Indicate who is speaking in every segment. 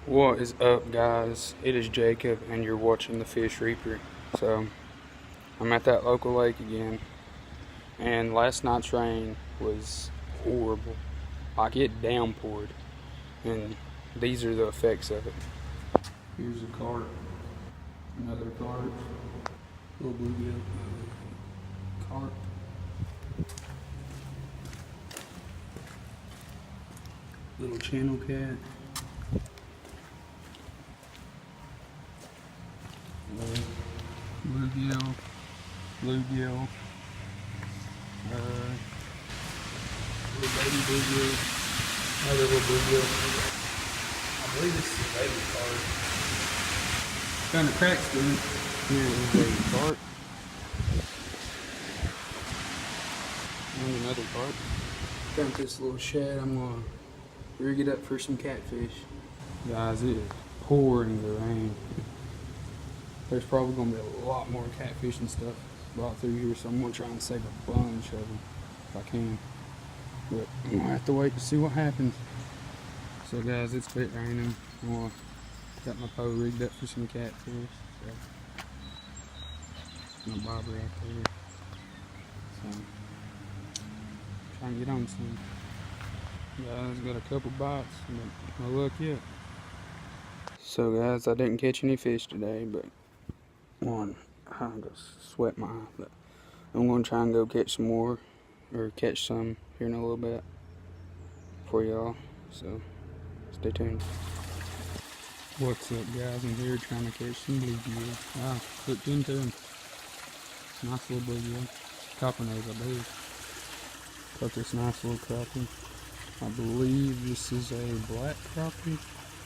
Speaker 1: What is up, guys? It is Jacob and you're watching the Fish Reaper. So I'm at that local lake again, and last night's rain was horrible. Like, it downpoured, and these are the effects of it. Here's a carp, another carp, little bluegill carp, little channel cat, bluegill, little baby bluegill, another little bluegill. I believe this is a baby carp. Kind of cracks in it. Here is a baby carp. And another carp. Got this little shed. I'm gonna rig it up for some catfish. Guys, it is pouring the rain. There's probably gonna be a lot more catfish and stuff brought through here, so I'm gonna try and save a bunch of them if I can. But I'm gonna have to wait to see what happens. So guys, it's quit raining. I'm gonna got my pole rigged up for some catfish. So my bobber out there. So trying to get on some. Guys, got a couple bites, but no luck yet. So guys, I didn't catch any fish today, but I'm just sweat my eye, but I'm gonna try and go catch some more, or catch some here in a little bit for y'all. So stay tuned. What's up, guys? I'm here trying to catch some bluegill. Wow, hooked into him. Nice little bluegill. Copper nose, I believe. Caught this nice little crappie. I believe this is a black crappie.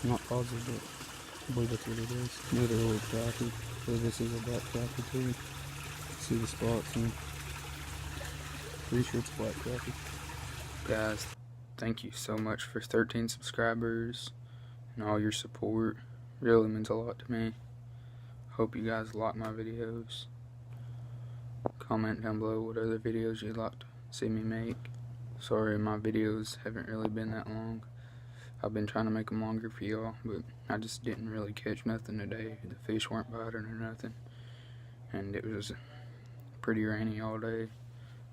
Speaker 1: I'm not positive, but I believe that's what it is. Another little crappie. I believe this is a black crappie too. See the spots, and pretty sure it's a black crappie. Guys, thank you so much for 13 subscribers and all your support. Really means a lot to me. Hope you guys like my videos. Comment down below what other videos you'd like to see me make. Sorry my videos haven't really been that long. I've been trying to make them longer for y'all, but I just didn't really catch nothing today. The fish weren't biting or nothing, and it was pretty rainy all day.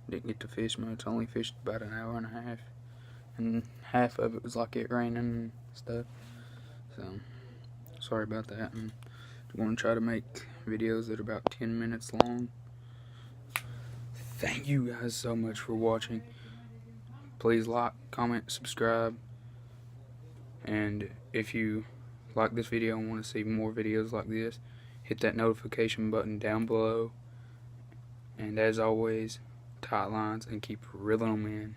Speaker 1: Didn't get to fish much. Only fished about an hour and a half, and half of it was like it raining and stuff. So sorry about that. I'm going to try to make videos that are about 10 minutes long. Thank you guys so much for watching. Please like, comment, subscribe, and if you like this video and want to see more videos like this, hit that notification button down below. And as always, tight lines and keep reeling them in.